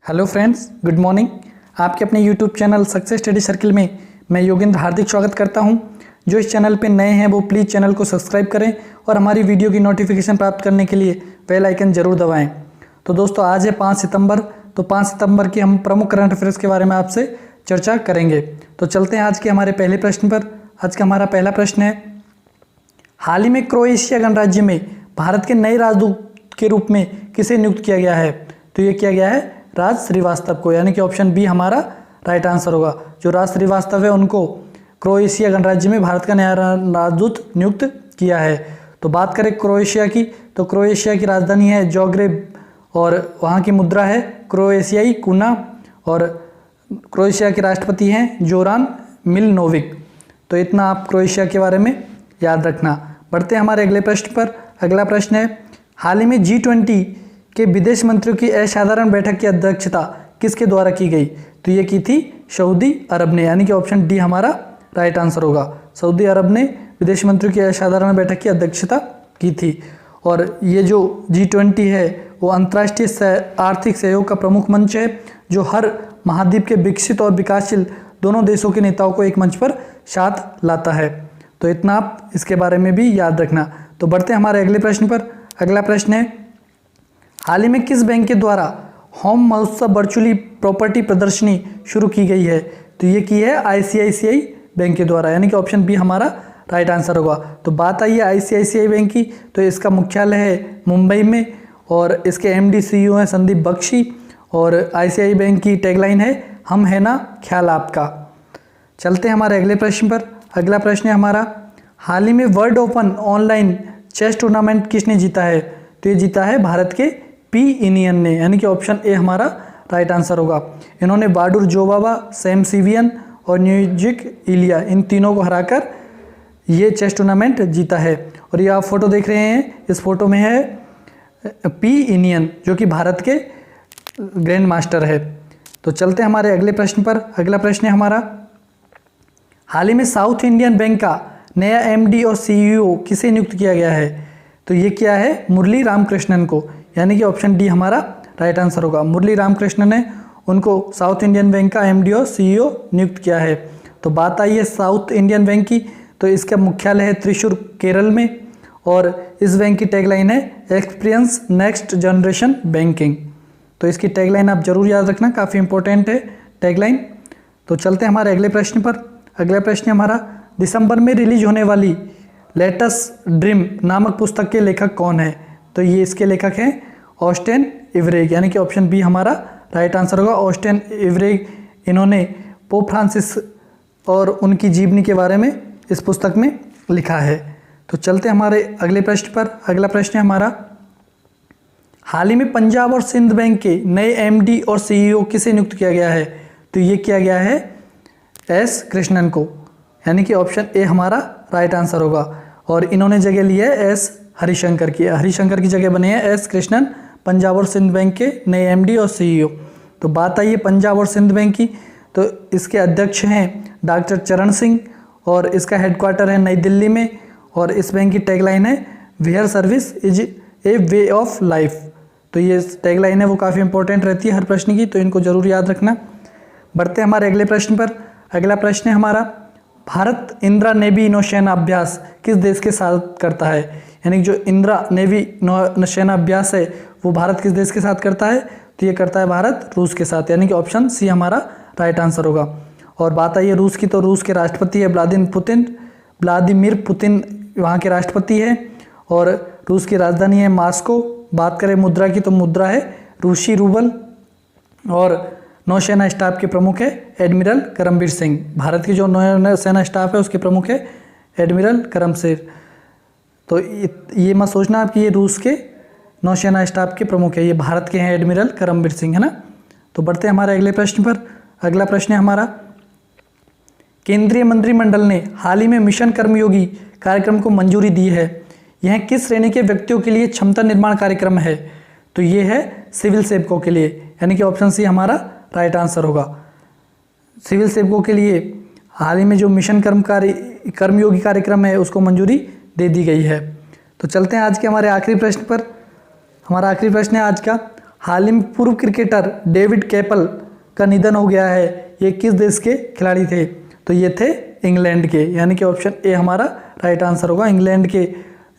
Hello friends, good morning. आपके अपने YouTube channel success study circle में मैं योगेंद्र हार्दिक स्वागत करता हूं। जो इस चैनल पे नए हैं वो प्लीज़ चैनल को सब्सक्राइब करें और हमारी वीडियो की नोटिफिकेशन प्राप्त करने के लिए बेल आइकन जरूर दबाएं। तो दोस्तों, आज है 5 सितंबर। तो 5 सितंबर की हम प्रमुख करंट अफेयर्स के बारे में आपसे चर्चा करेंगे। तो चलते हैं आज के हमारे पहले प्रश्न पर। आज का हमारा पहला प्रश्न है, हाल ही में क्रोएशिया गणराज्य में भारत के नए राजदूत के रूप में किसे नियुक्त किया गया है? तो ये किया गया है राज श्रीवास्तव को, यानी कि ऑप्शन बी हमारा राइट आंसर होगा। जो राज श्रीवास्तव है उनको क्रोएशिया गणराज्य में भारत का नया राजदूत नियुक्त किया है। तो बात करें क्रोएशिया की, तो क्रोएशिया की राजधानी है जाग्रेब और वहाँ की मुद्रा है क्रोएशियाई कुना और क्रोएशिया के राष्ट्रपति हैं जोरान मिलनोविक। तो इतना आप क्रोएशिया के बारे में याद रखना। बढ़ते हैं हमारे अगले प्रश्न पर। अगला प्रश्न है, हाल ही में G20 के विदेश मंत्रियों की असाधारण बैठक की अध्यक्षता किसके द्वारा की गई? तो ये की थी सऊदी अरब ने, यानी कि ऑप्शन डी हमारा राइट आंसर होगा। सऊदी अरब ने विदेश मंत्रियों की असाधारण बैठक की अध्यक्षता की थी। और ये जो G20 है वो अंतर्राष्ट्रीय आर्थिक सहयोग का प्रमुख मंच है, जो हर महाद्वीप के विकसित और विकासशील दोनों देशों के नेताओं को एक मंच पर साथ लाता है। तो इतना आप इसके बारे में भी याद रखना। तो बढ़ते हैं हमारे अगले प्रश्न पर। अगला प्रश्न है, हाल ही में किस बैंक के द्वारा होम महोत्सव वर्चुअली प्रॉपर्टी प्रदर्शनी शुरू की गई है? तो ये की है ICICI बैंक के द्वारा, यानी कि ऑप्शन बी हमारा राइट आंसर होगा। तो बात आई है ICICI बैंक की, तो इसका मुख्यालय है मुंबई में और इसके MD CEO हैं संदीप बख्शी। और ICICI बैंक की टैगलाइन है, हम है ना ख्याल आपका। चलते हैं हमारे अगले प्रश्न पर। अगला प्रश्न है हमारा, हाल ही में world open online chess tournament किसने जीता है? तो ये जीता है भारत के P इनियन ने, यानी कि ऑप्शन ए हमारा राइट आंसर होगा। इन्होंने बाडूर जोबावा, सैम सीवियन और न्यूजिक इलिया, इन तीनों को हराकर ये चेस टूर्नामेंट जीता है। और ये आप फोटो देख रहे हैं, इस फोटो में है P इनियन, जो कि भारत के ग्रैंड मास्टर है। तो चलते हैं हमारे अगले प्रश्न पर। अगला प्रश्न है हमारा, हाल ही में साउथ इंडियन बैंक का नया MD और CEO किसे नियुक्त किया गया है? तो ये क्या है मुरली रामकृष्णन को, यानी कि ऑप्शन डी हमारा राइट आंसर होगा। मुरली रामकृष्णन ने उनको साउथ इंडियन बैंक का MD और CEO नियुक्त किया है। तो बात आई है साउथ इंडियन बैंक की, तो इसका मुख्यालय है त्रिशूर केरल में और इस बैंक की टैगलाइन है एक्सपीरियंस नेक्स्ट जनरेशन बैंकिंग। तो इसकी टैगलाइन आप जरूर याद रखना, काफ़ी इंपॉर्टेंट है टैगलाइन। तो चलते हैं हमारे अगले प्रश्न पर। अगला प्रश्न हमारा, दिसंबर में रिलीज होने वाली लेटेस्ट ड्रीम नामक पुस्तक के लेखक कौन है? तो ये इसके लेखक हैं ऑस्टेन इवरेग, यानी कि ऑप्शन बी हमारा राइट आंसर होगा। ऑस्टेन इवरेग, इन्होंने पोप फ्रांसिस और उनकी जीवनी के बारे में इस पुस्तक में लिखा है। तो चलते हैं हमारे अगले प्रश्न पर। अगला प्रश्न है हमारा, हाल ही में पंजाब और सिंध बैंक के नए MD और CEO किसे नियुक्त किया गया है? तो ये किया गया है S कृष्णन को, यानी कि ऑप्शन ए हमारा राइट आंसर होगा। और इन्होंने जगह ली है S हरिशंकर की। हरिशंकर की जगह बने हैं S कृष्णन, पंजाब और सिंध बैंक के नए MD और CEO। तो बात आई है पंजाब और सिंध बैंक की, तो इसके अध्यक्ष हैं डॉक्टर चरण सिंह और इसका हेडक्वार्टर है नई दिल्ली में। और इस बैंक की टैगलाइन है where service is a way of life. तो ये टैगलाइन है वो काफ़ी इंपॉर्टेंट रहती है हर प्रश्न की, तो इनको जरूर याद रखना। बढ़ते हैं हमारे अगले प्रश्न पर। अगला प्रश्न है हमारा, भारत इंदिरा नेवी नौसेना अभ्यास किस देश के साथ करता है? यानी जो इंदिरा नेवी नौसेना अभ्यास है वो भारत किस देश के साथ करता है? तो ये करता है भारत रूस के साथ, यानी कि ऑप्शन सी हमारा राइट आंसर होगा। और बात आई है रूस की, तो रूस के राष्ट्रपति है व्लादिमीर पुतिन वहाँ के राष्ट्रपति है और रूस की राजधानी है मॉस्को। बात करें मुद्रा की, तो मुद्रा है रूसी रूबल। और नौसेना स्टाफ के प्रमुख है एडमिरल करमबीर सिंह। भारत की जो नौसेना स्टाफ है उसके प्रमुख है एडमिरल करमबीर। तो ये मत सोचना आप कि ये रूस के नौसेना स्टाफ के प्रमुख है, ये भारत के हैं एडमिरल करमबीर सिंह, है ना। तो बढ़ते हैं हमारे अगले प्रश्न पर। अगला प्रश्न है हमारा, केंद्रीय मंत्रिमंडल ने हाल ही में मिशन कर्मयोगी कार्यक्रम को मंजूरी दी है। यह किस श्रेणी के व्यक्तियों के लिए क्षमता निर्माण कार्यक्रम है? तो ये है सिविल सेवकों के लिए, यानी कि ऑप्शन सी हमारा राइट आंसर होगा। सिविल सेवकों के लिए हाल ही में जो मिशन कर्मयोगी कार्यक्रम है उसको मंजूरी दे दी गई है। तो चलते हैं आज के हमारे आखिरी प्रश्न पर। हमारा आखिरी प्रश्न है आज का, हाल ही में पूर्व क्रिकेटर डेविड कैपल का निधन हो गया है। ये किस देश के खिलाड़ी थे? तो ये थे इंग्लैंड के, यानी कि ऑप्शन ए हमारा राइट आंसर होगा। इंग्लैंड के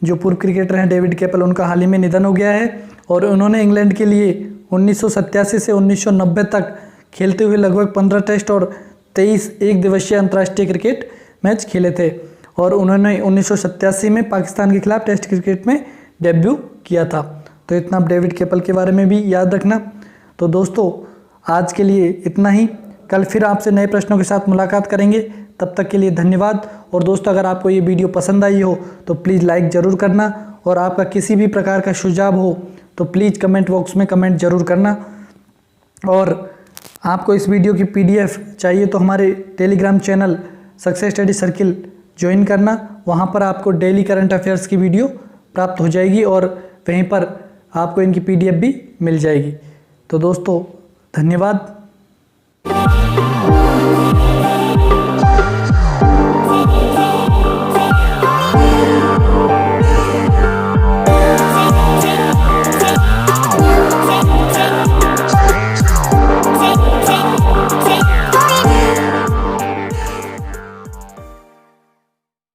जो पूर्व क्रिकेटर हैं डेविड कैपल, उनका हाल ही में निधन हो गया है और उन्होंने इंग्लैंड के लिए 1987 से 1990 तक खेलते हुए लगभग 15 टेस्ट और 23 एक दिवसीय अंतर्राष्ट्रीय क्रिकेट मैच खेले थे और उन्होंने 1987 में पाकिस्तान के खिलाफ टेस्ट क्रिकेट में डेब्यू किया था। तो इतना आप डेविड कैपल के बारे में भी याद रखना। तो दोस्तों आज के लिए इतना ही, कल फिर आपसे नए प्रश्नों के साथ मुलाकात करेंगे। तब तक के लिए धन्यवाद। और दोस्तों अगर आपको ये वीडियो पसंद आई हो तो प्लीज़ लाइक ज़रूर करना और आपका किसी भी प्रकार का सुझाव हो तो प्लीज़ कमेंट बॉक्स में कमेंट ज़रूर करना। और आपको इस वीडियो की PDF चाहिए तो हमारे Telegram channel success study circle join करना। वहाँ पर आपको डेली करंट अफेयर्स की वीडियो प्राप्त हो जाएगी और वहीं पर आपको इनकी PDF भी मिल जाएगी। तो दोस्तों धन्यवाद।